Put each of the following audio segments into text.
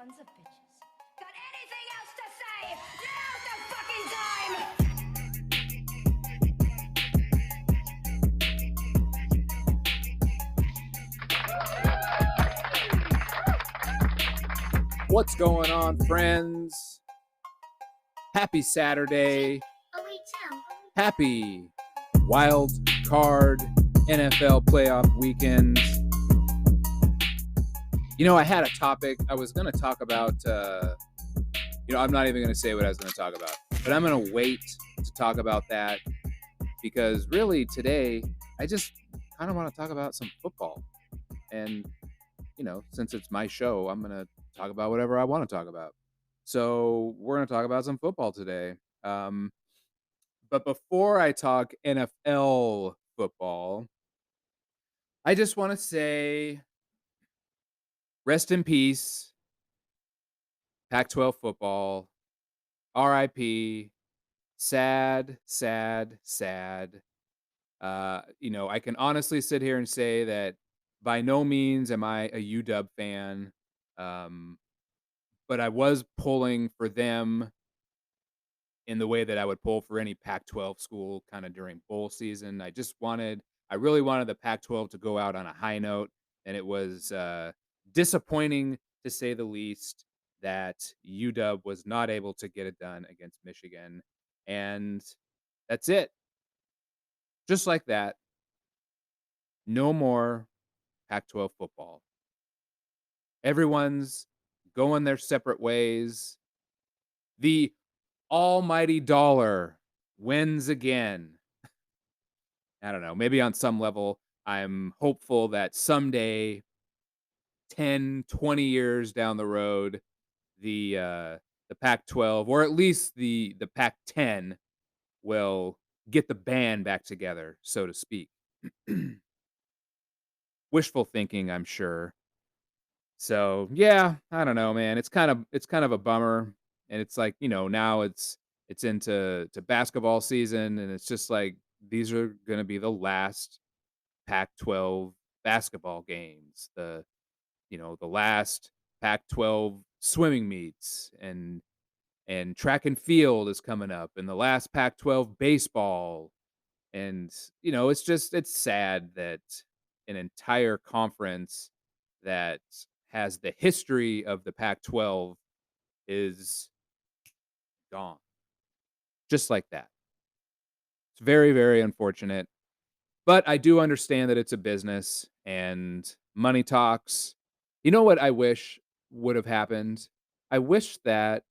Sons of bitches. Got anything else to say? Now's the fucking time! What's going on, friends? Happy Saturday. Oh, wait, Tim. Happy Wildcard NFL playoff weekend. You know, I had a topic I was going to talk about. I'm not even going to say what I was going to talk about, but I'm going to wait to talk about that because really today I just kind of want to talk about some football. And, since it's my show, I'm going to talk about whatever I want to talk about. So we're going to talk about some football today. But before I talk NFL football, I just want to say rest in peace, Pac-12 football, RIP, sad, sad, sad. I can honestly sit here and say that by no means am I a UW fan, but I was pulling for them in the way that I would pull for any Pac-12 school kind of during bowl season. I really wanted the Pac-12 to go out on a high note, and it was disappointing to say the least that UW was not able to get it done against Michigan. And that's it. Just like that. No more Pac-12 football. Everyone's going their separate ways. The almighty dollar wins again. I don't know. Maybe on some level, I'm hopeful that someday, 10, 20 years down the road, the Pac-12, or at least the Pac-10, will get the band back together, so to speak. Wishful thinking, I'm sure. So yeah, I don't know, man. It's kind of a bummer, and it's like now it's into basketball season, and it's just like these are going to be the last Pac-12 basketball games, the last Pac-12 swimming meets, and track and field is coming up, and the last Pac-12 baseball, and it's sad that an entire conference that has the history of the Pac-12 is gone. Just like that. It's very, very unfortunate. But I do understand that it's a business and money talks. You know what I wish would have happened? I wish that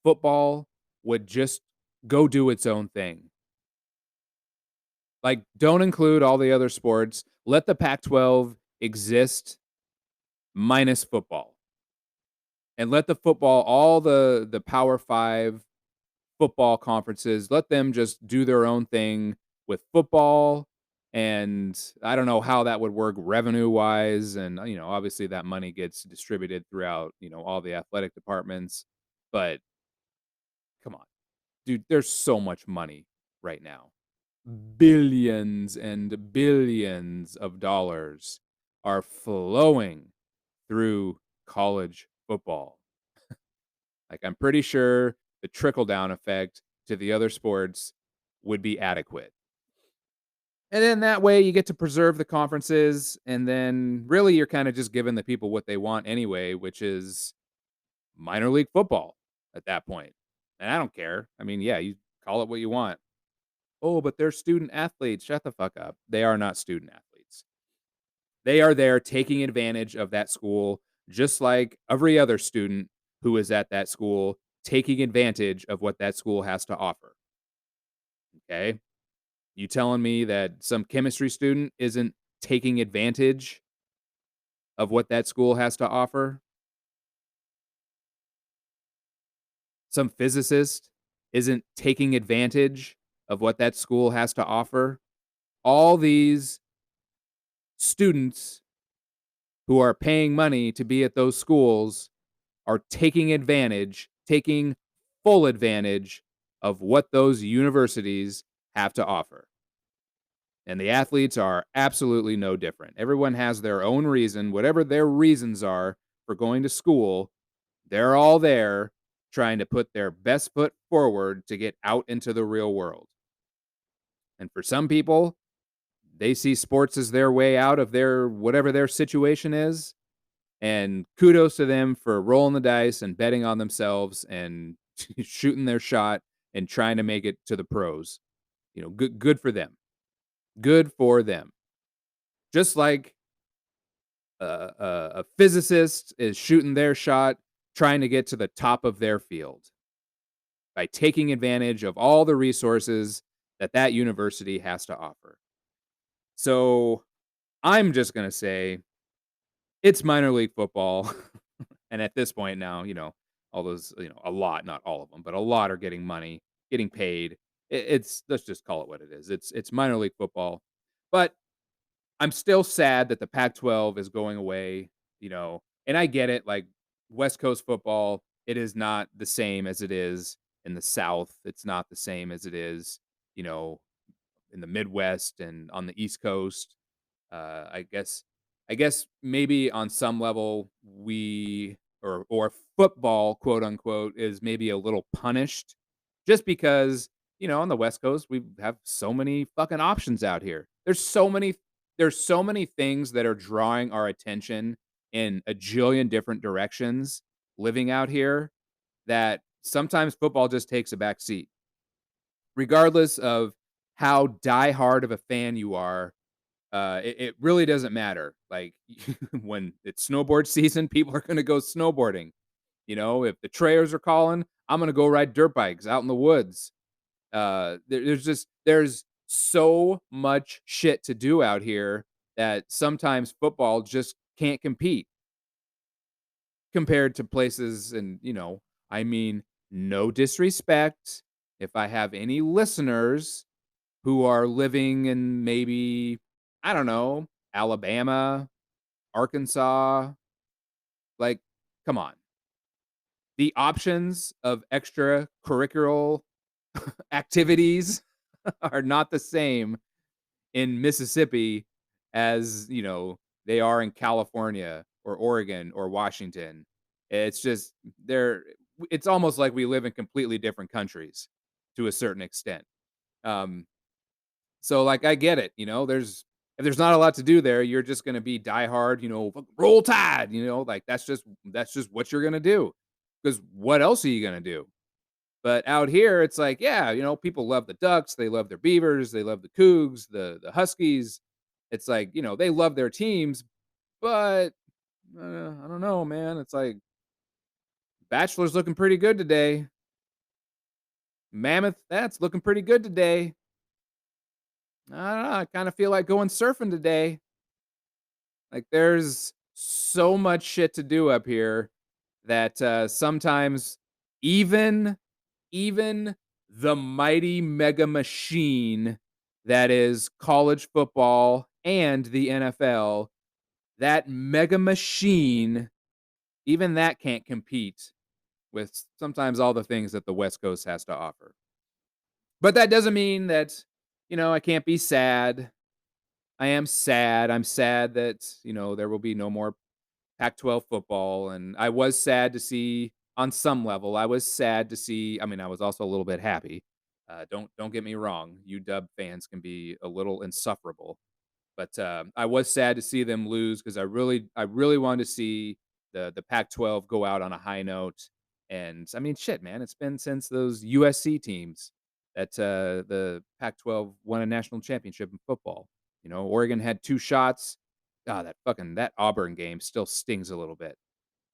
football would just go do its own thing. Like, don't include all the other sports. Let the Pac-12 exist minus football. And let the football, all the Power 5 football conferences, let them just do their own thing with football. And I don't know how that would work revenue-wise. And, obviously that money gets distributed throughout, all the athletic departments. But come on, dude, there's so much money right now. Billions and billions of dollars are flowing through college football. Like, I'm pretty sure the trickle-down effect to the other sports would be adequate. And then that way you get to preserve the conferences, and then really you're kind of just giving the people what they want anyway, which is minor league football at that point. And I don't care. I mean, yeah, you call it what you want. Oh, but they're student athletes. Shut the fuck up. They are not student athletes. They are there taking advantage of that school, just like every other student who is at that school taking advantage of what that school has to offer. Okay? You telling me that some chemistry student isn't taking advantage of what that school has to offer? Some physicist isn't taking advantage of what that school has to offer? All these students who are paying money to be at those schools are taking full advantage of what those universities have to offer. And the athletes are absolutely no different. Everyone has their own reason, whatever their reasons are for going to school, they're all there trying to put their best foot forward to get out into the real world. And for some people, they see sports as their way out of their whatever their situation is. And kudos to them for rolling the dice and betting on themselves and shooting their shot and trying to make it to the pros. Good for them. Good for them. Just like a physicist is shooting their shot, trying to get to the top of their field by taking advantage of all the resources that university has to offer. So I'm just going to say it's minor league football. And at this point now, all those, a lot, not all of them, but a lot are getting money, getting paid. It's let's just call it what it is. It's minor league football. But I'm still sad that the Pac-12 is going away, and I get it. Like West Coast football, it is not the same as it is in the South. It's not the same as it is, you know, in the Midwest and on the East Coast. I guess maybe on some level we or football, quote unquote, is maybe a little punished just because, on the West Coast we have so many fucking options out here. There's so many things that are drawing our attention in a jillion different directions living out here that sometimes football just takes a back seat. Regardless of how diehard of a fan you are, it really doesn't matter. Like when it's snowboard season, people are going to go snowboarding. If the trailers are calling, I'm going to go ride dirt bikes out in the woods. There's so much shit to do out here that sometimes football just can't compete compared to places. And I mean, no disrespect if I have any listeners who are living in maybe, I don't know, Alabama, Arkansas. Like, come on. The options of extracurricular activities are not the same in Mississippi as, they are in California or Oregon or Washington. It's just they're it's almost like we live in completely different countries to a certain extent. Um, So, like, I get it, if there's not a lot to do there, you're just gonna be diehard, roll tide, like that's just what you're gonna do. Because what else are you gonna do? But out here, it's like, yeah, people love the Ducks, they love their Beavers, they love the Cougs, the Huskies. It's like, they love their teams, but I don't know, man. It's like Bachelor's looking pretty good today. Mammoth, that's looking pretty good today. I don't know. I kind of feel like going surfing today. Like there's so much shit to do up here that sometimes even even the mighty mega machine that is college football and the NFL, that mega machine, even that can't compete with sometimes all the things that the West Coast has to offer. But that doesn't mean that, I can't be sad. I am sad. I'm sad that, there will be no more Pac-12 football, and I was sad to see on some level. I was sad to see. I mean, I was also a little bit happy. Don't get me wrong. UW fans can be a little insufferable, but I was sad to see them lose because I really wanted to see the Pac-12 go out on a high note. And I mean, shit, man, it's been since those USC teams that the Pac-12 won a national championship in football. Oregon had two shots. Ah, that Auburn game still stings a little bit.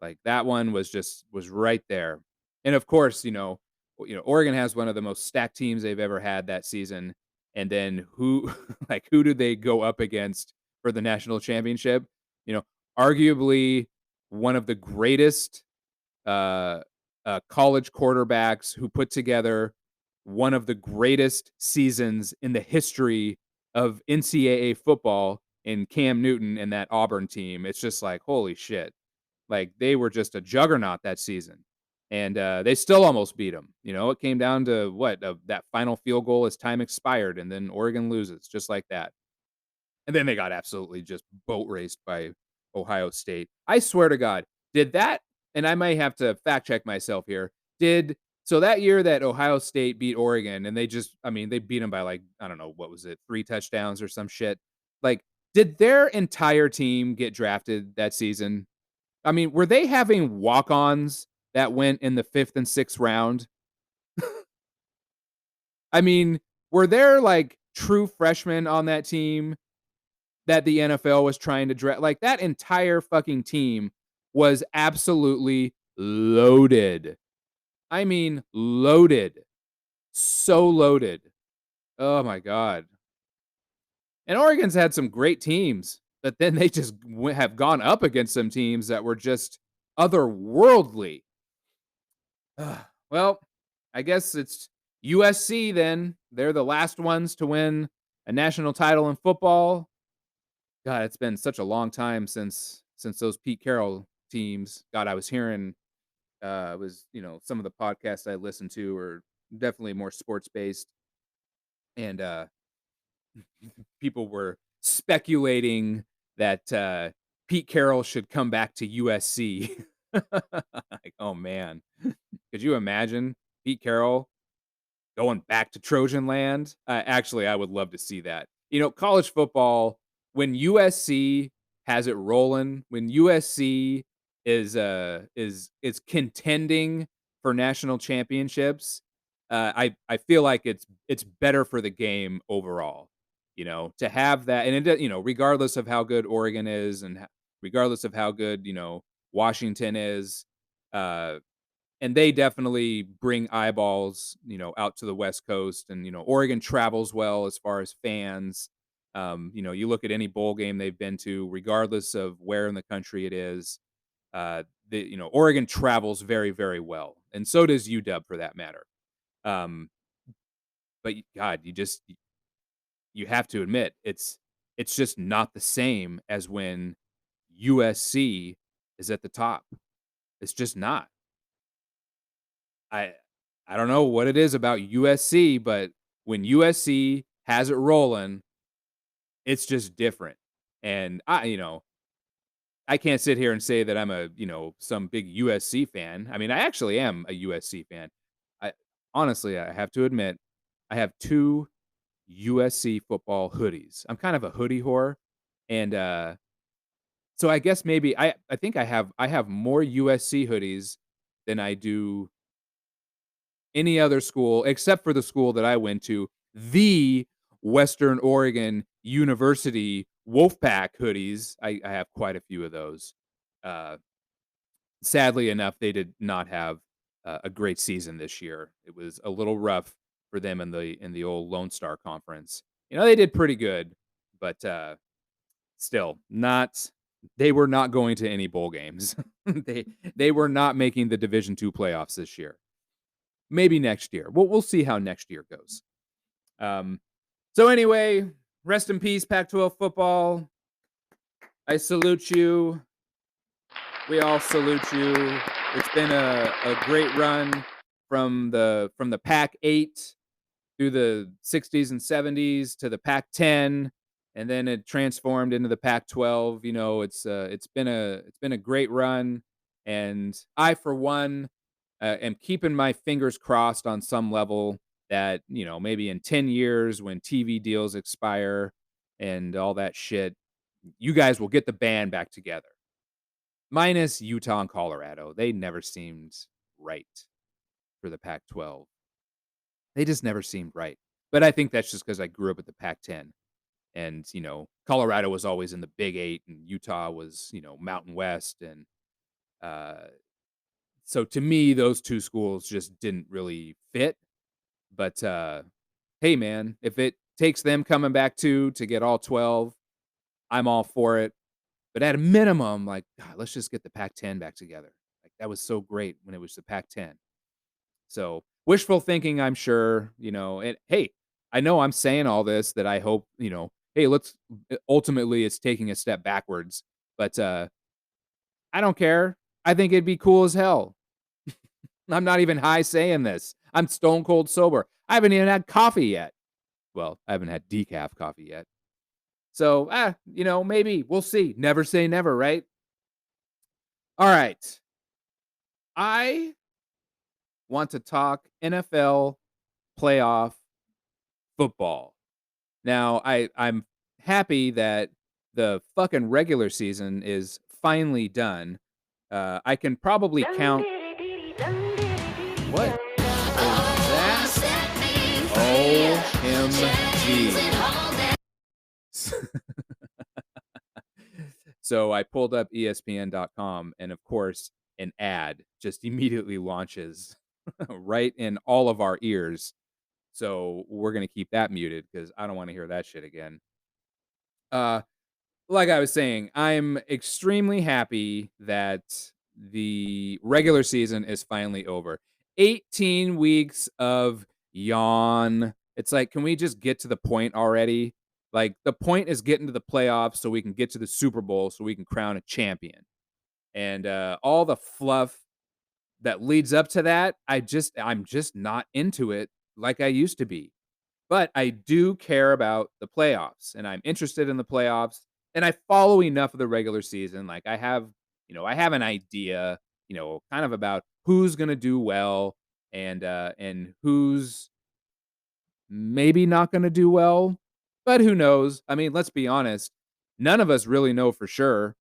Like that one was right there. And of course, Oregon has one of the most stacked teams they've ever had that season. And then who like who do they go up against for the national championship? You know, Arguably one of the greatest uh, college quarterbacks who put together one of the greatest seasons in the history of NCAA football in Cam Newton and that Auburn team. It's just like, holy shit. Like they were just a juggernaut that season. And they still almost beat them. It came down to what? That final field goal as time expired, and then Oregon loses just like that. And then they got absolutely just boat raced by Ohio State. I swear to God, Did that, and I may have to fact check myself here. So that year that Ohio State beat Oregon and they just I mean, they beat them by like, I don't know, what was it, 3 touchdowns or some shit. Like, did their entire team get drafted that season? I mean, were they having walk-ons that went in the 5th and 6th round? I mean, were there like true freshmen on that team that the NFL was trying to draft? Like that entire fucking team was absolutely loaded. I mean, loaded. So loaded. Oh my god. And Oregon's had some great teams, but then they just have gone up against some teams that were just otherworldly. Ugh. Well, I guess it's USC then. They're the last ones to win a national title in football. God, it's been such a long time since those Pete Carroll teams. God, I was hearing was, some of the podcasts I listened to are definitely more sports based and people were speculating that Pete Carroll should come back to USC. Like, oh man. Could you imagine Pete Carroll going back to Trojan land? Actually, I would love to see that. College football, when USC has it rolling, when USC is contending for national championships, I feel like it's better for the game overall. To have that, and regardless of how good Oregon is, and regardless of how good Washington is, uh, and they definitely bring eyeballs, out to the West Coast, and Oregon travels well as far as fans. You look at any bowl game they've been to, regardless of where in the country it is. Oregon travels very, very well, and so does UW for that matter. Um, but God, you have to admit it's just not the same as when USC is at the top. It's just not. I I don't know what it is about USC, but when USC has it rolling, it's just different. And I can't sit here and say that I'm some big USC fan. I mean, I actually am a USC fan. I honestly, I have to admit, I have 2 USC football hoodies. I'm kind of a hoodie whore, and so I guess maybe I think I have more USC hoodies than I do any other school except for the school that I went to, the Western Oregon University Wolfpack hoodies. I have quite a few of those. Uh, Sadly enough, they did not have a great season this year. It was a little rough for them in the old Lone Star Conference. They did pretty good, but still not. They were not going to any bowl games. They were not making the Division II playoffs this year. Maybe next year. We'll see how next year goes. So anyway, rest in peace, Pac-12 football. I salute you. We all salute you. It's been a great run from the Pac-8 through the 60s and 70s to the Pac-10, and then it transformed into the Pac-12. It's been a great run, and I, for one, am keeping my fingers crossed on some level that maybe in 10 years when TV deals expire and all that shit, you guys will get the band back together. Minus Utah and Colorado. They never seemed right for the Pac-12. They just never seemed right. But I think that's just because I grew up at the Pac-10. And, Colorado was always in the Big 8 and Utah was, Mountain West. And so to me, those two schools just didn't really fit. But hey, man, if it takes them coming back to get all 12, I'm all for it. But at a minimum, like, God, let's just get the Pac-10 back together. Like, that was so great when it was the Pac-10. So wishful thinking, I'm sure, and hey, I know I'm saying all this that I hope, hey, ultimately it's taking a step backwards, but I don't care. I think it'd be cool as hell. I'm not even high saying this. I'm stone cold sober. I haven't even had coffee yet. Well, I haven't had decaf coffee yet. So, maybe we'll see. Never say never, right? All right. I want to talk NFL playoff football. Now, I'm happy that the fucking regular season is finally done. I can probably count. What is that? OMG. So I pulled up ESPN.com, and of course, an ad just immediately launches right in all of our ears. So we're going to keep that muted because I don't want to hear that shit again. Uh, like I was saying, I'm extremely happy that the regular season is finally over. 18 weeks of yawn. It's like, can we just get to the point already? Like, the point is getting to the playoffs so we can get to the Super Bowl so we can crown a champion. And all the fluff that leads up to that, I'm just not into it like I used to be. But I do care about the playoffs, and I'm interested in the playoffs, and I follow enough of the regular season. Like I have an idea, kind of about who's gonna do well and who's maybe not gonna do well. But who knows? I mean, let's be honest. None of us really know for sure.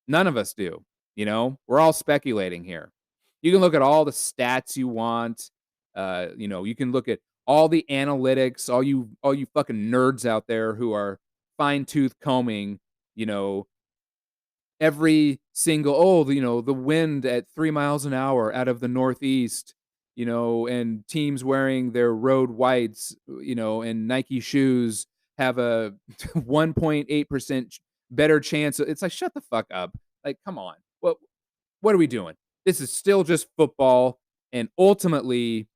None of us do. We're all speculating here. You can look at all the stats you want. You can look at all the analytics, all you fucking nerds out there who are fine tooth combing, you know, every single the wind at 3 miles an hour out of the northeast, and teams wearing their road whites, and Nike shoes have a 1.8% better chance. It's like, shut the fuck up. Like, come on. What are we doing? This is still just football, and ultimately,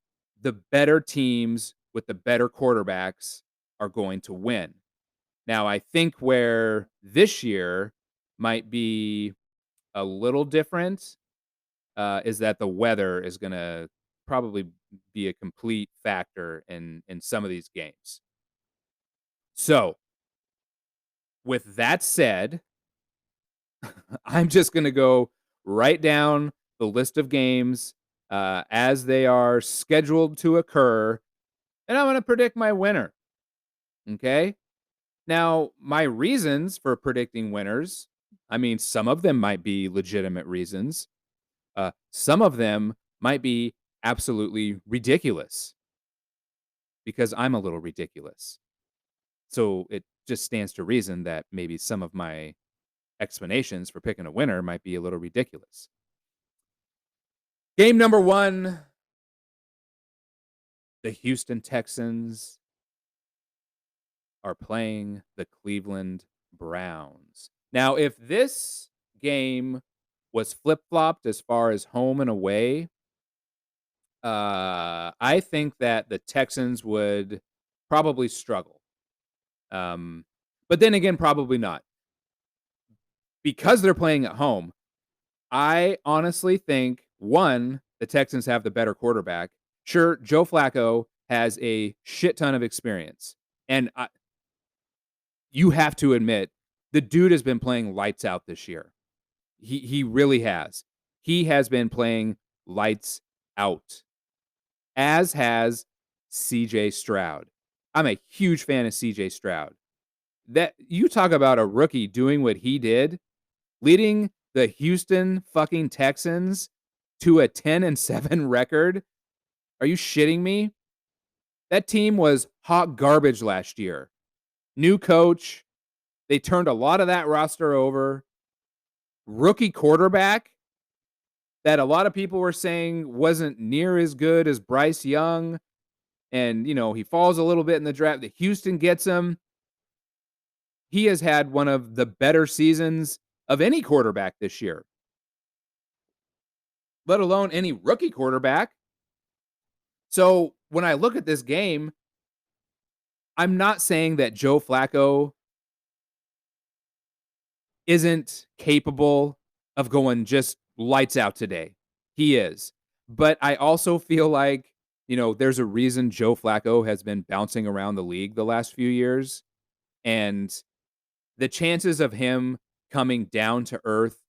the better teams with the better quarterbacks are going to win. Now, I think where this year might be a little different is that the weather is going to probably be a complete factor in some of these games. So, with that said, I'm just going to go right down the list of games as they are scheduled to occur, and I'm going to predict my winner. Okay. Now, my reasons for predicting winners, I mean, some of them might be legitimate reasons. Some of them might be absolutely ridiculous because I'm a little ridiculous. So it just stands to reason that maybe some of my explanations for picking a winner might be a little ridiculous. Game number 1, the Houston Texans are playing the Cleveland Browns. Now, if this game was flip-flopped as far as home and away, I think that the Texans would probably struggle. But then again, probably not. Because they're playing at home, I honestly think, one, the Texans have the better quarterback. Sure, Joe Flacco has a shit ton of experience. And you have to admit, the dude has been playing lights out this year. He really has. He has been playing lights out, as has CJ Stroud. I'm a huge fan of CJ Stroud. That you talk about a rookie doing what he did, leading the Houston fucking Texans to a 10-7 record. Are you shitting me? That team was hot garbage last year. New coach. They turned a lot of that roster over. Rookie quarterback that a lot of people were saying wasn't near as good as Bryce Young. And, he falls a little bit in the draft. The Houston gets him. He has had one of the better seasons of any quarterback this year, let alone any rookie quarterback. So when I look at this game, I'm not saying that Joe Flacco isn't capable of going just lights out today. He is. But I also feel like, there's a reason Joe Flacco has been bouncing around the league the last few years. And the chances of him coming down to earth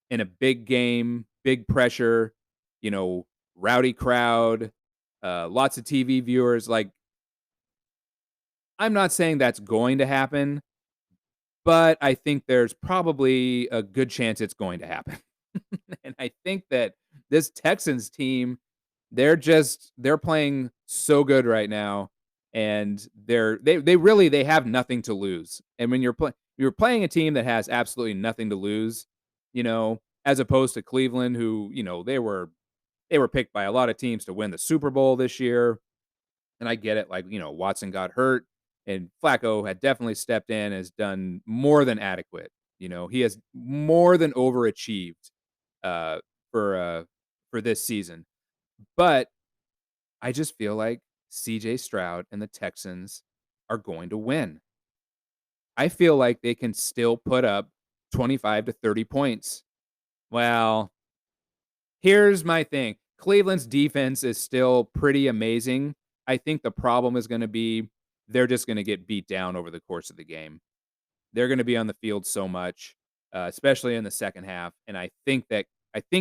in a big game, big pressure, you know, rowdy crowd, lots of TV viewers. Like, I'm not saying that's going to happen, but I think there's probably a good chance it's going to happen. And I think that this Texans team, they're playing so good right now, and they really they have nothing to lose. And when you're playing a team that has absolutely nothing to lose, as opposed to Cleveland, who they were picked by a lot of teams to win the Super Bowl this year. And I get it, like, Watson got hurt, and Flacco had definitely stepped in, has done more than adequate. He has more than overachieved uh, for this season. But I just feel like CJ Stroud and the Texans are going to win. I feel like they can still put up 25 to 30 points. Well, here's my thing. Cleveland's defense is still pretty amazing. I think the problem is going to be they're just going to get beat down over the course of the game. They're going to be on the field so much, especially in the second half, and I think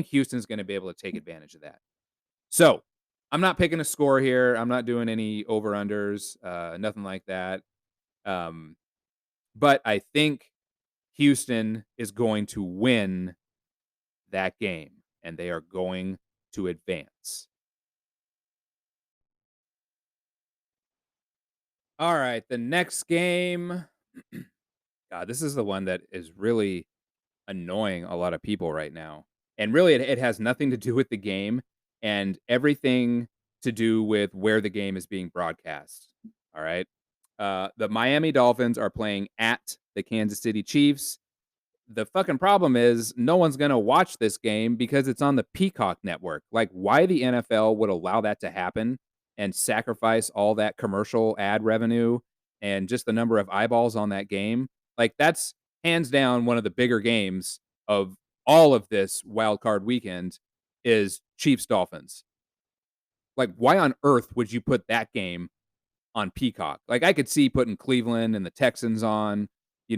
Houston's going to be able to take advantage of that. So, I'm not picking a score here. I'm not doing any over unders, nothing like that. Um, but I think Houston is going to win that game, and they are going to advance. All right, the next game. God, this is the one that is really annoying a lot of people right now. And really, it has nothing to do with the game and everything to do with where the game is being broadcast. All right. The Miami Dolphins are playing at the Kansas City Chiefs. The fucking problem is no one's going to watch this game because it's on the Peacock network. Like, why the NFL would allow that to happen and sacrifice all that commercial ad revenue and just the number of eyeballs on that game. Like, that's hands down one of the bigger games of all of this wild card weekend is Chiefs Dolphins. Like, why on earth would you put that game on Peacock? Like, I could see putting Cleveland and the Texans on,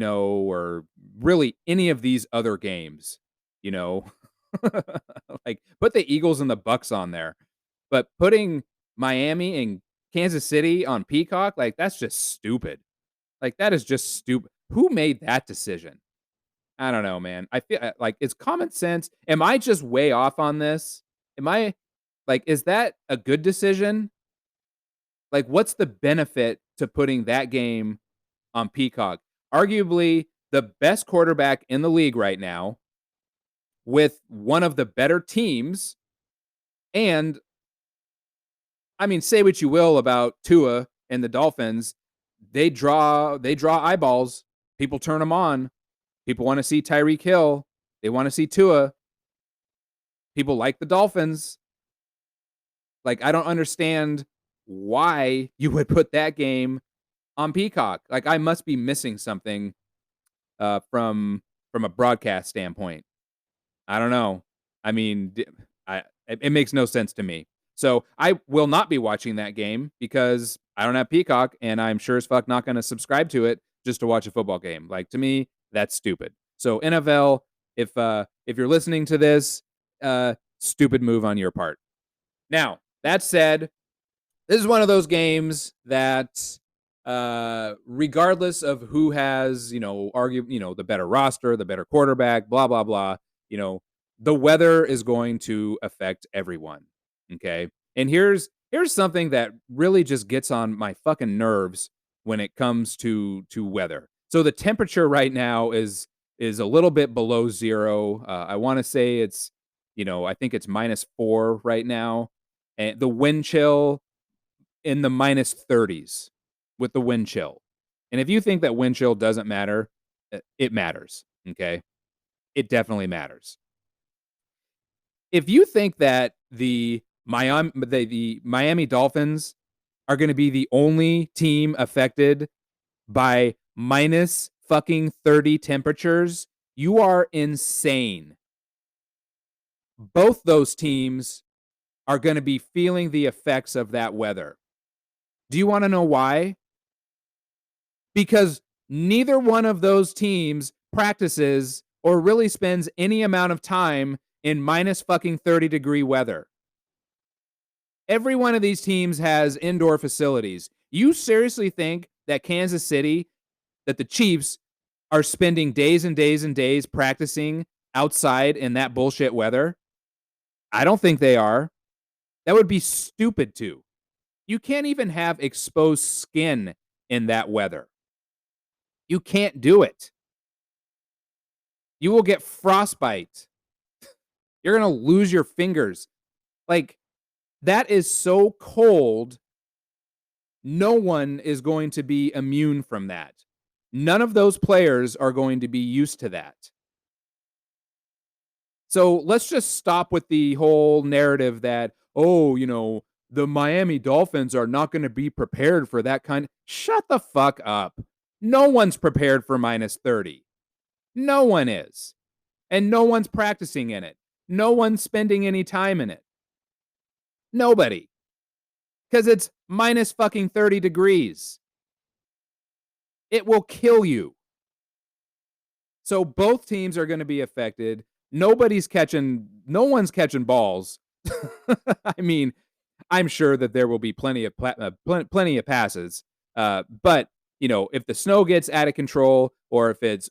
or really any of these other games, you know. Like, put the Eagles and the Bucks on there. But putting Miami and Kansas City on Peacock, like, that's just stupid. Like, that is just stupid. Who made that decision? I don't know, man. I feel like it's common sense. Am I just way off on this? Am I like, is that a good decision? Like, what's the benefit to putting that game on Peacock? Arguably the best quarterback in the league right now with one of the better teams. And I mean, say what you will about Tua and the Dolphins. They draw eyeballs. People turn them on. People want to see Tyreek Hill. They want to see Tua. People like the Dolphins. Like, I don't understand why you would put that game on Peacock. Like, I must be missing something from a broadcast standpoint. I don't know. I mean, it makes no sense to me. So I will not be watching that game because I don't have Peacock, and I'm sure as fuck not going to subscribe to it just to watch a football game. Like, to me, that's stupid. So NFL, if you're listening to this, stupid move on your part. Now, that said, this is one of those games that, regardless of who has, the better roster, the better quarterback, blah, blah, blah, the weather is going to affect everyone. Okay. And here's something that really just gets on my fucking nerves when it comes to weather. So the temperature right now is a little bit below zero. I want to say it's, I think it's -4 right now. And the wind chill in the -30s with the wind chill. And if you think that wind chill doesn't matter, it matters. Okay. It definitely matters. If you think that the Miami Dolphins are going to be the only team affected by minus fucking 30 temperatures, you are insane. Both those teams are going to be feeling the effects of that weather. Do you want to know why? Because neither one of those teams practices or really spends any amount of time in minus fucking 30-degree weather. Every one of these teams has indoor facilities. You seriously think that Kansas City, that the Chiefs are spending days and days and days practicing outside in that bullshit weather? I don't think they are. That would be stupid to. You can't even have exposed skin in that weather. You can't do it. You will get frostbite. You're going to lose your fingers. Like, that is so cold. No one is going to be immune from that. None of those players are going to be used to that. So let's just stop with the whole narrative that, oh, the Miami Dolphins are not going to be prepared for that kind. Shut the fuck up. No one's prepared for minus 30. No one is. And no one's practicing in it. No one's spending any time in it. Nobody. Because it's minus fucking 30 degrees. It will kill you. So both teams are going to be affected. No one's catching balls. I mean, I'm sure that there will be plenty of passes. But if the snow gets out of control, or if it's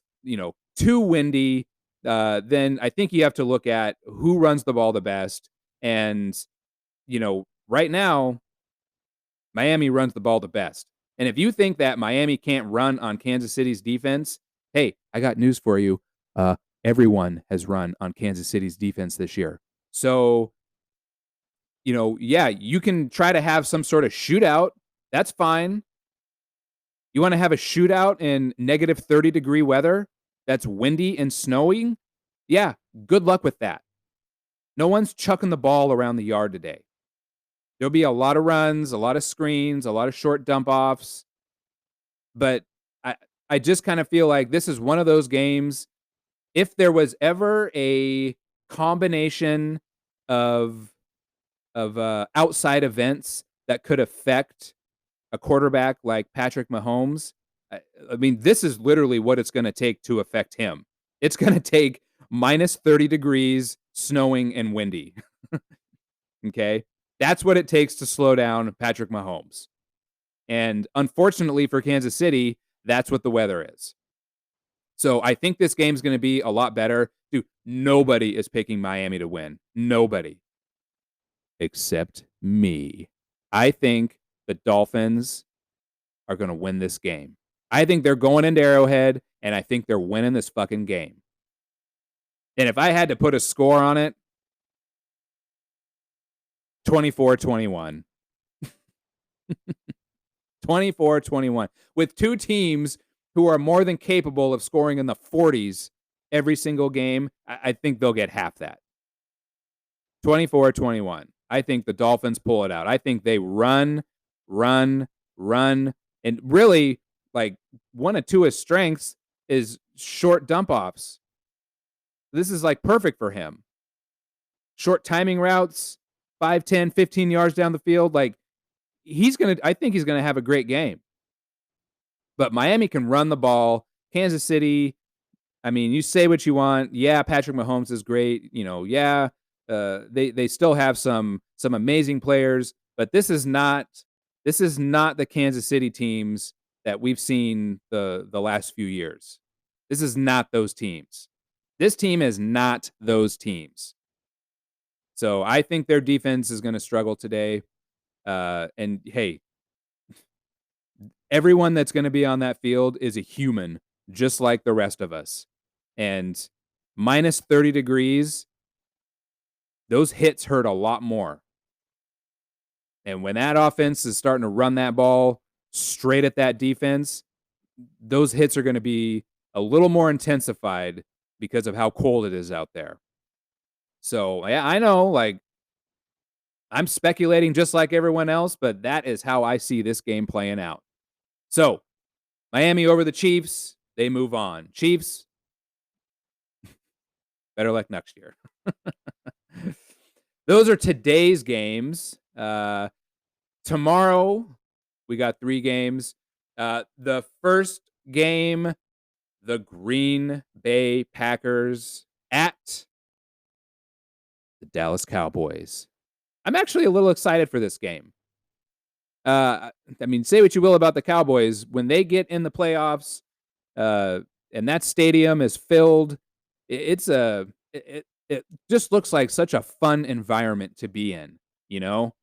too windy, then I think you have to look at who runs the ball the best. And right now, Miami runs the ball the best. And if you think that Miami can't run on Kansas City's defense, hey, I got news for you. Everyone has run on Kansas City's defense this year. So, yeah, you can try to have some sort of shootout. That's fine. You want to have a shootout in negative 30-degree weather that's windy and snowing? Yeah, good luck with that. No one's chucking the ball around the yard today. There'll be a lot of runs, a lot of screens, a lot of short dump offs. But I just kind of feel like this is one of those games. If there was ever a combination of outside events that could affect a quarterback like Patrick Mahomes, I mean, this is literally what it's going to take to affect him. It's going to take minus 30 degrees, snowing, and windy. Okay? That's what it takes to slow down Patrick Mahomes. And unfortunately for Kansas City, that's what the weather is. So I think this game's going to be a lot better. Dude, nobody is picking Miami to win. Nobody. Except me. I think the Dolphins are going to win this game. I think they're going into Arrowhead, and I think they're winning this fucking game. And if I had to put a score on it, 24-21. 24-21. With two teams who are more than capable of scoring in the 40s every single game, I think they'll get half that. 24-21. I think the Dolphins pull it out. I think they run, and really, like, one of Tua's strengths is short dump offs. This is like perfect for him. Short timing routes, 5, 10, 15 yards down the field. Like, I think he's going to have a great game. But Miami can run the ball. Kansas City, I mean, you say what you want. Yeah, Patrick Mahomes is great. Yeah, they still have some amazing players, but this is not the Kansas City teams that we've seen the last few years. This is not those teams. This team is not those teams. So I think their defense is going to struggle today. And hey, everyone that's going to be on that field is a human, just like the rest of us. And minus 30 degrees, those hits hurt a lot more. And when that offense is starting to run that ball straight at that defense, those hits are going to be a little more intensified because of how cold it is out there. So, yeah, I know, like, I'm speculating just like everyone else, but that is how I see this game playing out. So, Miami over the Chiefs, they move on. Chiefs, better luck next year. Those are today's games. Tomorrow, we got 3 games. The first game, the Green Bay Packers at the Dallas Cowboys. I'm actually a little excited for this game. I mean, say what you will about the Cowboys. When they get in the playoffs, and that stadium is filled, it just looks like such a fun environment to be in, you know?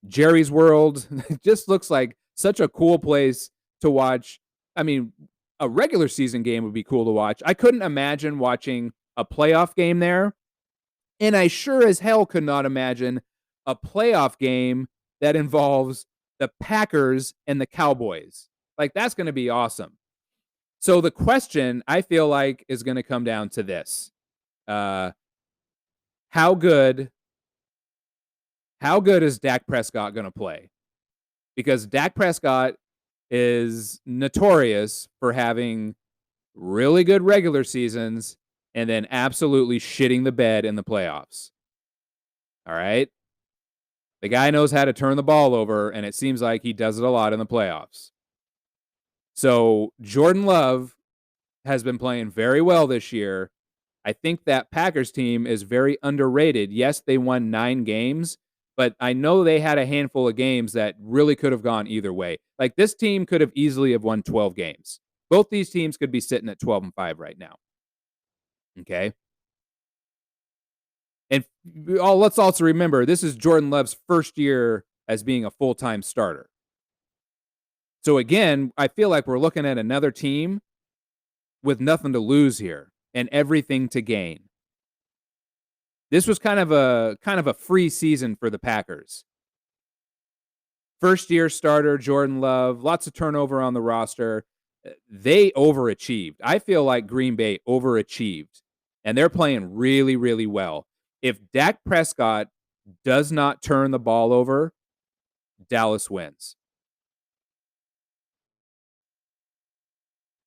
Jerry's World just looks like such a cool place to watch. I mean, a regular season game would be cool to watch. I couldn't imagine watching a playoff game there, and I sure as hell could not imagine a playoff game that involves the Packers and the Cowboys. Like, that's going to be awesome. So the question, I feel like, is going to come down to this. How good is Dak Prescott going to play? Because Dak Prescott is notorious for having really good regular seasons and then absolutely shitting the bed in the playoffs. All right? The guy knows how to turn the ball over, and it seems like he does it a lot in the playoffs. So Jordan Love has been playing very well this year. I think that Packers team is very underrated. Yes, they won 9 games, but I know they had a handful of games that really could have gone either way. Like, this team could have easily have won 12 games. Both these teams could be sitting at 12-5 right now. Okay? And let's also remember, this is Jordan Love's first year as being a full-time starter. So again, I feel like we're looking at another team with nothing to lose here and everything to gain. This was kind of a free season for the Packers. First year starter Jordan Love, lots of turnover on the roster. They overachieved. I feel like Green Bay overachieved, and they're playing really, really well. If Dak Prescott does not turn the ball over, Dallas wins.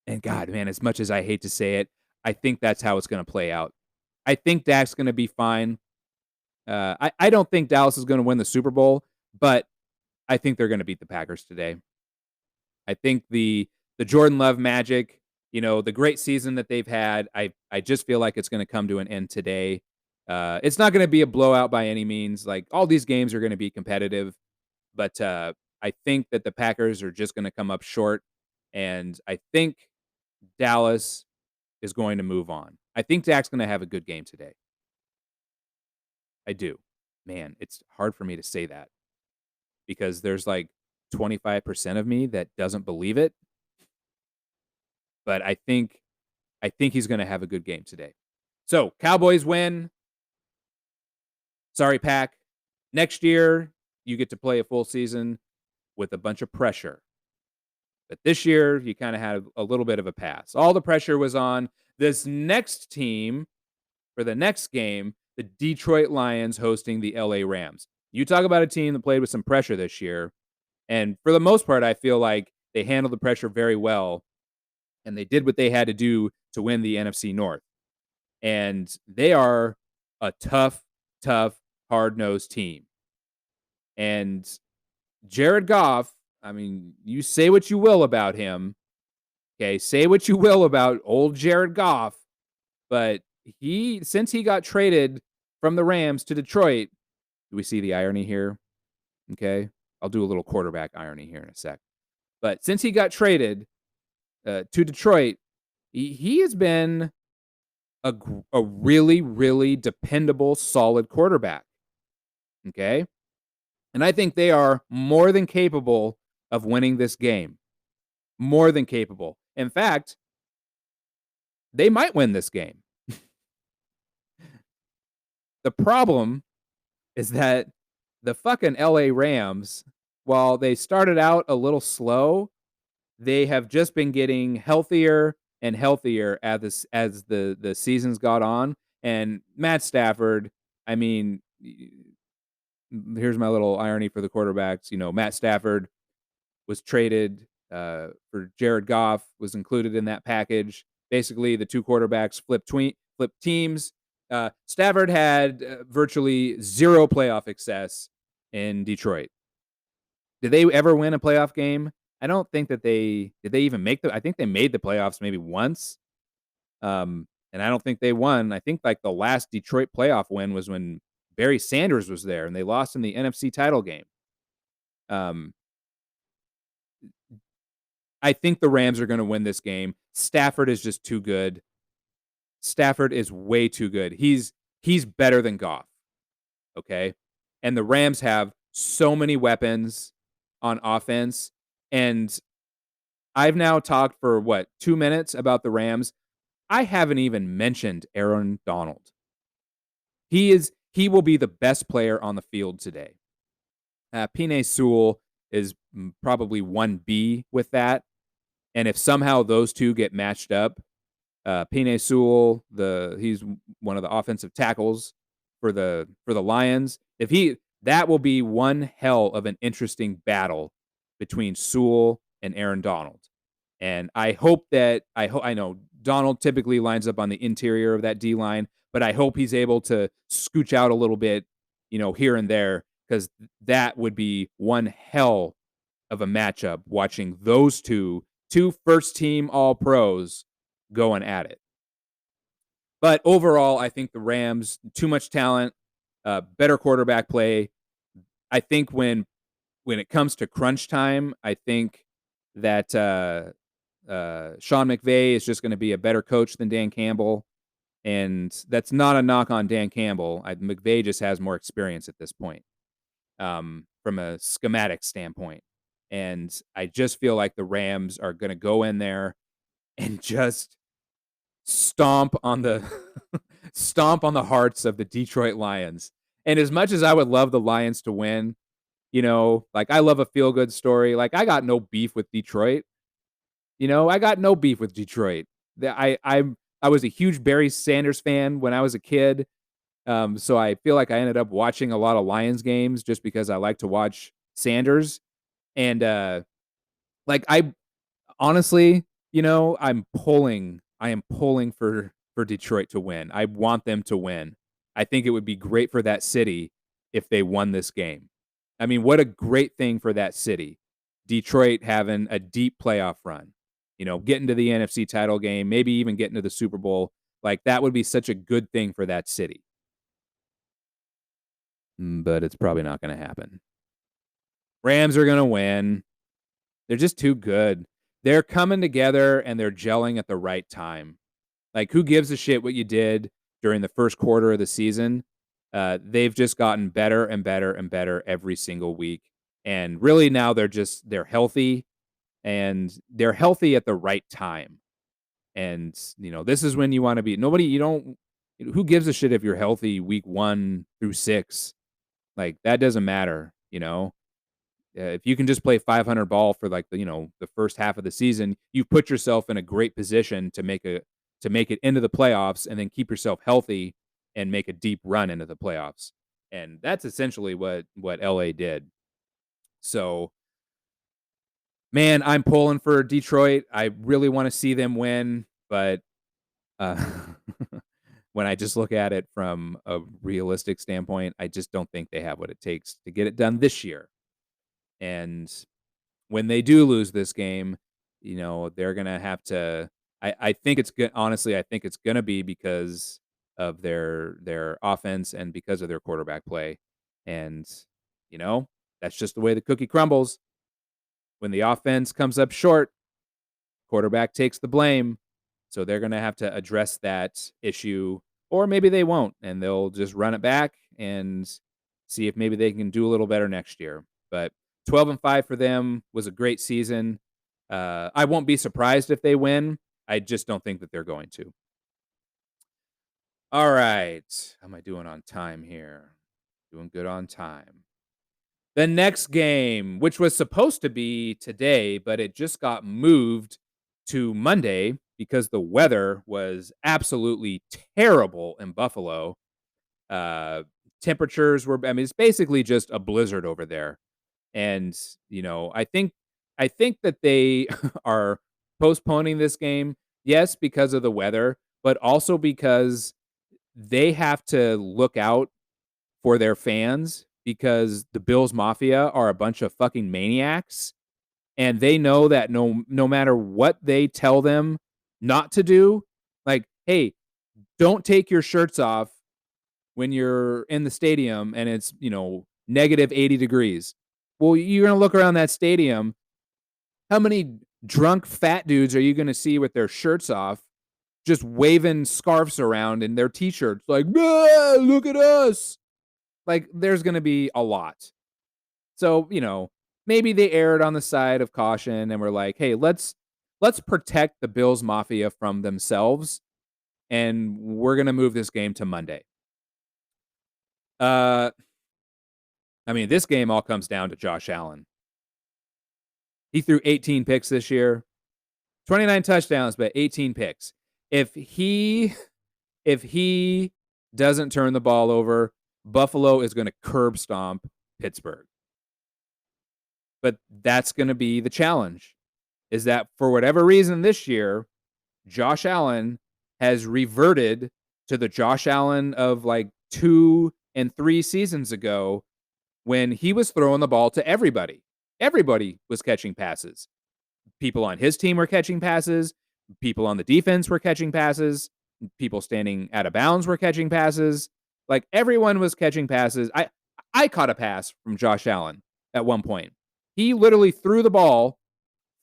And God, man, as much as I hate to say it, I think that's how it's going to play out. I think Dak's going to be fine. I don't think Dallas is going to win the Super Bowl, but I think they're going to beat the Packers today. I think the Jordan Love magic, the great season that they've had, I just feel like it's going to come to an end today. It's not going to be a blowout by any means. Like, all these games are going to be competitive, but I think that the Packers are just going to come up short, and I think Dallas is going to move on. I think Dak's going to have a good game today. I do. Man, it's hard for me to say that because there's like 25% of me that doesn't believe it. But I think he's going to have a good game today. So, Cowboys win. Sorry, Pack. Next year, you get to play a full season with a bunch of pressure. But this year, you kind of had a little bit of a pass. All the pressure was on this next team for the next game, the Detroit Lions hosting the LA Rams. You talk about a team that played with some pressure this year. And for the most part, I feel like they handled the pressure very well. And they did what they had to do to win the NFC North. And they are a tough, hard-nosed team. And Jared Goff, I mean, you say what you will about him. Okay, say what you will about old Jared Goff, but since he got traded from the Rams to Detroit, do we see the irony here? Okay, I'll do a little quarterback irony here in a sec. But since he got traded to Detroit, he has been a really, really dependable, solid quarterback. Okay, and I think they are more than capable of winning this game. More than capable. In fact, they might win this game. The problem is that the fucking LA Rams, while they started out a little slow, they have just been getting healthier and healthier as the seasons got on. And Matt Stafford, I mean, here's my little irony for the quarterbacks. Matt Stafford was traded for Jared Goff, was included in that package. Basically, the two quarterbacks flipped teams. Stafford had virtually zero playoff success in Detroit. Did they ever win a playoff game? I don't think that they even make I think they made the playoffs maybe once. And I don't think they won. I think like the last Detroit playoff win was when Barry Sanders was there and they lost in the NFC title game. Um, I think the Rams are going to win this game. Stafford is just too good. Stafford is way too good. He's better than Goff. Okay. And the Rams have so many weapons on offense. And I've now talked for what, 2 minutes about the Rams. I haven't even mentioned Aaron Donald. He will be the best player on the field today. Penei Sewell is probably 1B with that. And if somehow those two get matched up, Penei Sewell, he's one of the offensive tackles for the Lions. That will be one hell of an interesting battle between Sewell and Aaron Donald. And I know Donald typically lines up on the interior of that D line, but I hope he's able to scooch out a little bit, here and there, because that would be one hell of a matchup watching those two first team all pros going at it. But overall, I think the Rams, too much talent, better quarterback play. I think when it comes to crunch time, I think that Sean McVay is just going to be a better coach than Dan Campbell. And that's not a knock on Dan Campbell. McVay just has more experience at this point, from a schematic standpoint. And I just feel like the Rams are going to go in there and just stomp on the stomp on the hearts of the Detroit Lions. And as much as I would love the Lions to win, like I love a feel good story. Like I got no beef with Detroit. I got no beef with Detroit. I was a huge Barry Sanders fan when I was a kid. So I feel like I ended up watching a lot of Lions games just because I like to watch Sanders. And like I honestly, I am pulling for Detroit to win. I want them to win. I think it would be great for that city if they won this game. I mean, what a great thing for that city. Detroit having a deep playoff run. Getting to the NFC title game, maybe even getting to the Super Bowl. Like that would be such a good thing for that city. But it's probably not going to happen. Rams are going to win. They're just too good. They're coming together and they're gelling at the right time. Like, who gives a shit what you did during the first quarter of the season? They've just gotten better and better and better every single week. And really now they're healthy, and they're healthy at the right time. And, this is when you want to be. Who gives a shit if you're healthy week 1 through 6? Like, that doesn't matter, if you can just play 500 ball for like the first half of the season, you've put yourself in a great position to make it into the playoffs, and then keep yourself healthy and make a deep run into the playoffs. And that's essentially what LA did. So, man, I'm pulling for Detroit. I really want to see them win, but when I just look at it from a realistic standpoint, I just don't think they have what it takes to get it done this year. And when they do lose this game, they're going to have to. I think it's good. Honestly, I think it's going to be because of their offense and because of their quarterback play. And, that's just the way the cookie crumbles. When the offense comes up short, quarterback takes the blame. So they're going to have to address that issue, or maybe they won't, and they'll just run it back and see if maybe they can do a little better next year. But 12-5 for them was a great season. I won't be surprised if they win. I just don't think that they're going to. All right. How am I doing on time here? Doing good on time. The next game, which was supposed to be today, but it just got moved to Monday because the weather was absolutely terrible in Buffalo. Temperatures were, it's basically just a blizzard over there. And, I think that they are postponing this game, yes, because of the weather, but also because they have to look out for their fans, because the Bills Mafia are a bunch of fucking maniacs. and they know that no matter what they tell them not to do, like, hey, don't take your shirts off when you're in the stadium and it's, negative 80 degrees. Well, you're going to look around that stadium. How many drunk fat dudes are you going to see with their shirts off, just waving scarves around in their t-shirts like, look at us? Like, there's going to be a lot. So, maybe they erred on the side of caution and were like, hey, let's protect the Bills Mafia from themselves, and we're going to move this game to Monday. This game all comes down to Josh Allen. He threw 18 picks this year, 29 touchdowns, but 18 picks. If he doesn't turn the ball over, Buffalo is going to curb stomp Pittsburgh. But that's going to be the challenge, is that for whatever reason this year, Josh Allen has reverted to the Josh Allen of like 2 and 3 seasons ago, when he was throwing the ball to everybody. Everybody was catching passes. People on his team were catching passes. People on the defense were catching passes. People standing out of bounds were catching passes. Like, everyone was catching passes. I caught a pass from Josh Allen at one point. He literally threw the ball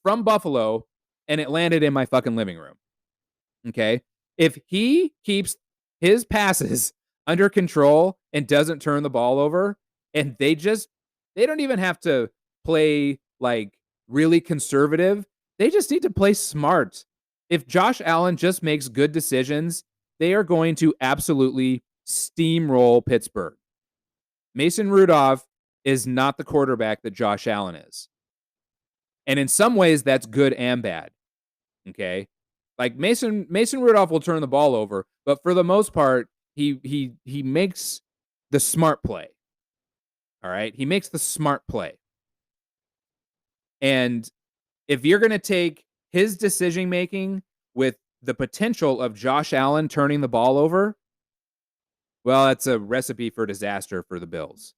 from Buffalo and it landed in my fucking living room. Okay? If he keeps his passes under control and doesn't turn the ball over, and they don't even have to play like really conservative. They just need to play smart. If Josh Allen just makes good decisions, they are going to absolutely steamroll Pittsburgh. Mason Rudolph is not the quarterback that Josh Allen is. And in some ways, that's good and bad. Okay? Like, Mason Rudolph will turn the ball over, but for the most part, he makes the smart play. All right? He makes the smart play. And if you're going to take his decision making with the potential of Josh Allen turning the ball over, well, that's a recipe for disaster for the Bills.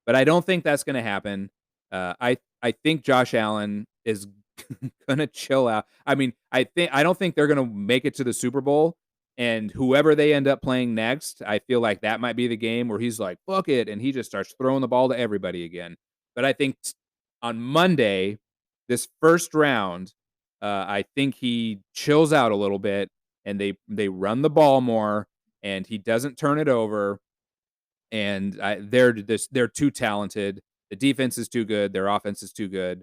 But I don't think that's going to happen. I think Josh Allen is going to chill out. I don't think they're going to make it to the Super Bowl. And whoever they end up playing next, I feel like that might be the game where he's like, fuck it, and he just starts throwing the ball to everybody again. But I think on Monday, this first round, I think he chills out a little bit, and they run the ball more, and he doesn't turn it over. And they're too talented. The defense is too good. Their offense is too good.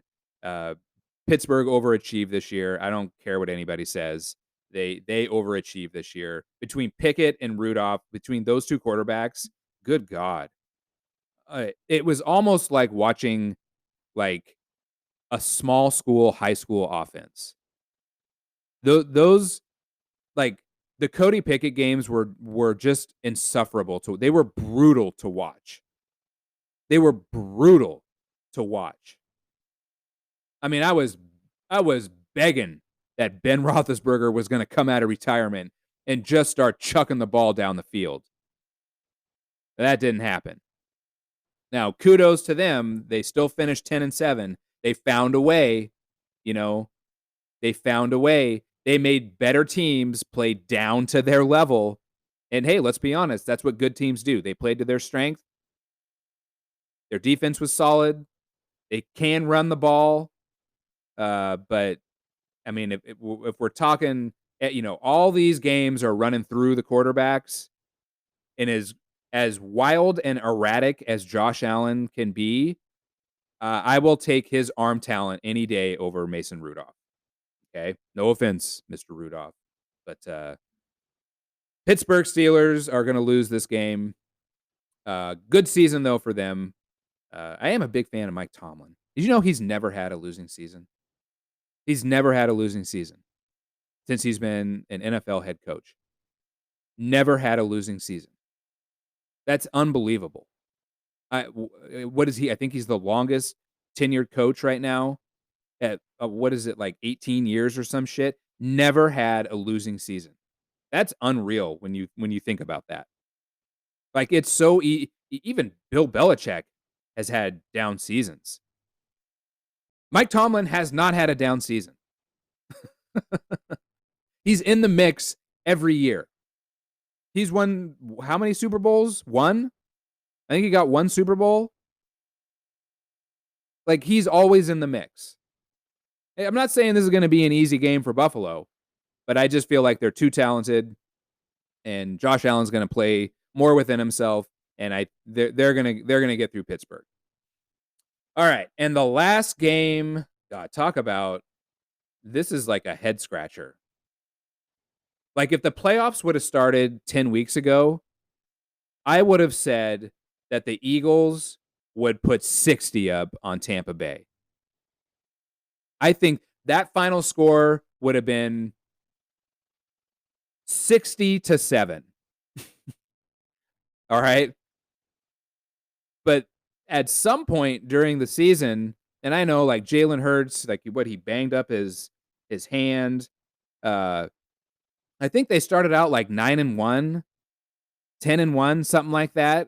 Pittsburgh overachieved this year. I don't care what anybody says. They overachieved this year. Between Pickett and Rudolph, between those two quarterbacks, good God. It was almost like watching like a small school, high school offense. Those, like, the Cody Pickett games were just insufferable. They were brutal to watch. They were brutal to watch. I mean, I was begging that Ben Roethlisberger was going to come out of retirement and just start chucking the ball down the field. That didn't happen. Now, kudos to them. They still finished 10-7. They found a way, They found a way. They made better teams play down to their level. And hey, let's be honest, that's what good teams do. They played to their strength. Their defense was solid. They can run the ball. But I mean, if we're talking, all these games are running through the quarterbacks, and as wild and erratic as Josh Allen can be, I will take his arm talent any day over Mason Rudolph. Okay, no offense, Mr. Rudolph, but Pittsburgh Steelers are going to lose this game. Good season though for them. I am a big fan of Mike Tomlin. Did you know he's never had a losing season? He's never had a losing season since he's been an NFL head coach. Never had a losing season. That's unbelievable. What is he? I think he's the longest tenured coach right now at what is it, like 18 years or some shit. Never had a losing season. That's unreal when you think about that. Like, it's so even Bill Belichick has had down seasons. Mike Tomlin has not had a down season. He's in the mix every year. He's won how many Super Bowls? One? I think he got one Super Bowl. Like, he's always in the mix. I'm not saying this is going to be an easy game for Buffalo, but I just feel like they're too talented, and Josh Allen's going to play more within himself, and they're gonna get through Pittsburgh. All right, and the last game, God, talk about, this is like a head scratcher. Like, if the playoffs would have started 10 weeks ago, I would have said that the Eagles would put 60 up on Tampa Bay. I think that final score would have been 60-7. All right. But at some point during the season, and I know like Jalen Hurts, like what he banged up his hand. I think they started out like 9-1, 10-1, something like that.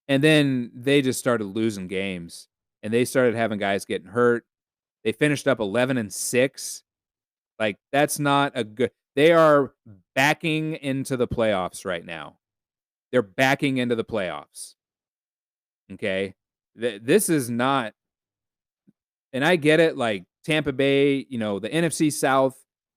And then they just started losing games, and they started having guys getting hurt. They finished up 11-6. Like, that's not a good. They are backing into the playoffs right now. They're backing into the playoffs. Okay. This is not, and I get it. Like, Tampa Bay, the NFC South,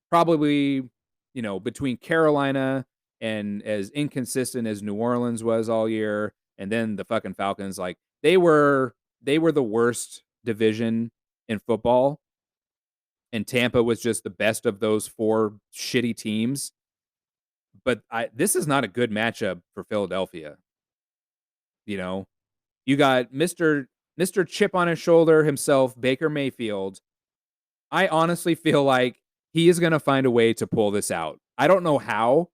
probably, between Carolina and as inconsistent as New Orleans was all year, and then the fucking Falcons, like, they were the worst division in football, and Tampa was just the best of those four shitty teams. But this is not a good matchup for Philadelphia. You got Mr. Chip on his shoulder himself, Baker Mayfield. I honestly feel like he is going to find a way to pull this out. I don't know how,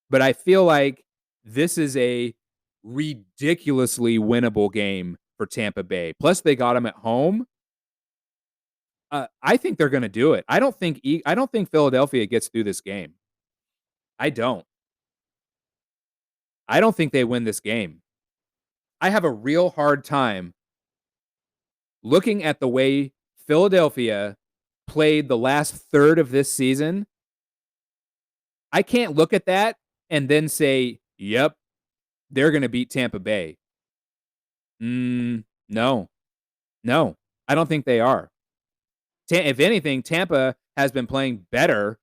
but I feel like this is a ridiculously winnable game for Tampa Bay. Plus, they got him at home. I think they're going to do it. I don't think Philadelphia gets through this game. I don't think they win this game. I have a real hard time looking at the way Philadelphia played the last third of this season. I can't look at that and then say, yep, they're going to beat Tampa Bay. No, I don't think they are. If anything, Tampa has been playing better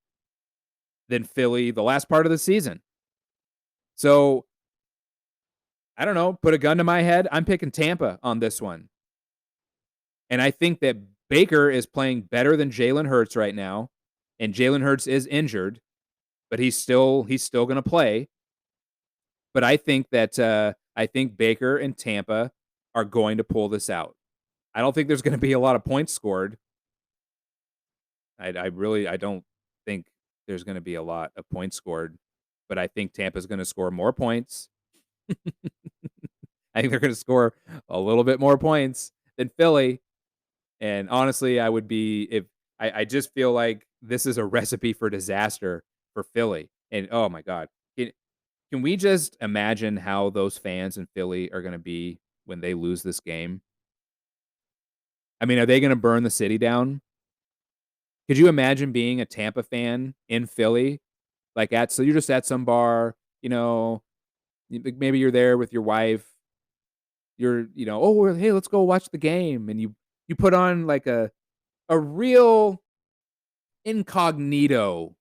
than Philly the last part of the season. So, I don't know, put a gun to my head. I'm picking Tampa on this one. And I think that Baker is playing better than Jalen Hurts right now. And Jalen Hurts is injured, but he's still going to play. But I think that Baker and Tampa are going to pull this out. I don't think there's going to be a lot of points scored. I don't think there's going to be a lot of points scored, but I think Tampa's going to score more points. I think they're going to score a little bit more points than Philly. And honestly, I just feel like this is a recipe for disaster for Philly. And oh my God, can we just imagine how those fans in Philly are going to be when they lose this game? I mean, are they going to burn the city down? Could you imagine being a Tampa fan in Philly? So you're just at some bar, maybe you're there with your wife. You're, oh, hey, let's go watch the game. And you put on like a real incognito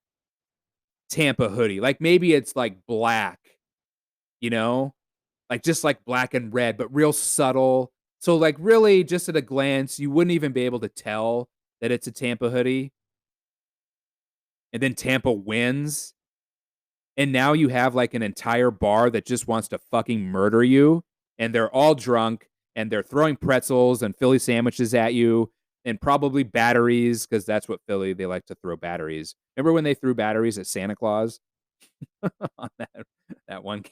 Tampa hoodie. Like, maybe it's like black, like just like black and red, but real subtle. So like really just at a glance, you wouldn't even be able to tell that it's a Tampa hoodie. And then Tampa wins. And now you have like an entire bar that just wants to fucking murder you. And they're all drunk and they're throwing pretzels and Philly sandwiches at you and probably batteries, because that's what Philly, they like to throw batteries. Remember when they threw batteries at Santa Claus? On that one,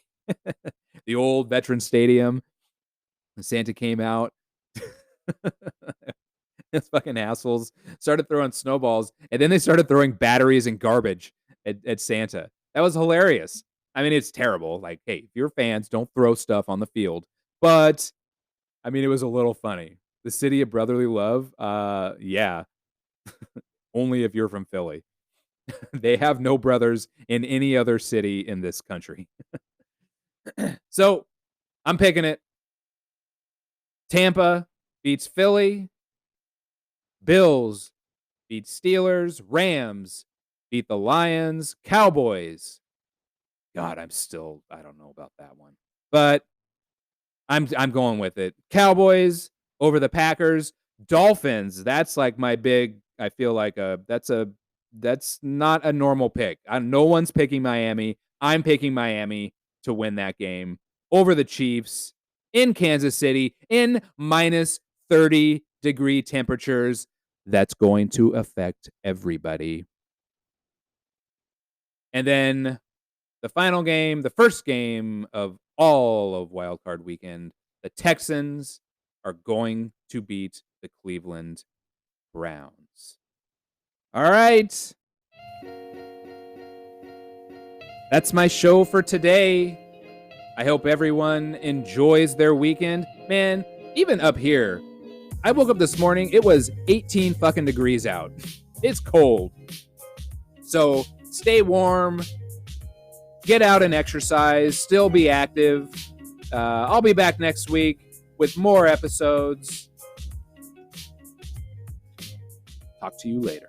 the old Veterans Stadium. And Santa came out. Those fucking assholes started throwing snowballs, and then they started throwing batteries and garbage at Santa. That was hilarious. I mean, it's terrible. Like, hey, if you're fans, don't throw stuff on the field. But, I mean, it was a little funny. The city of brotherly love? Yeah. Only if you're from Philly. They have no brothers in any other city in this country. So I'm picking it. Tampa beats Philly. Bills beat Steelers. Rams beat the Lions. Cowboys. God, I don't know about that one. But I'm going with it. Cowboys over the Packers. Dolphins. That's like my big. I feel like that's not a normal pick. No one's picking Miami. I'm picking Miami to win that game over the Chiefs in Kansas City in minus 30-degree temperatures. That's going to affect everybody. And then the final game, the first game of all of Wildcard weekend, the Texans are going to beat the Cleveland Browns. All right. That's my show for today. I hope everyone enjoys their weekend. Man, even up here, I woke up this morning, it was 18 fucking degrees out. It's cold. So stay warm, get out and exercise, still be active. I'll be back next week with more episodes. Talk to you later.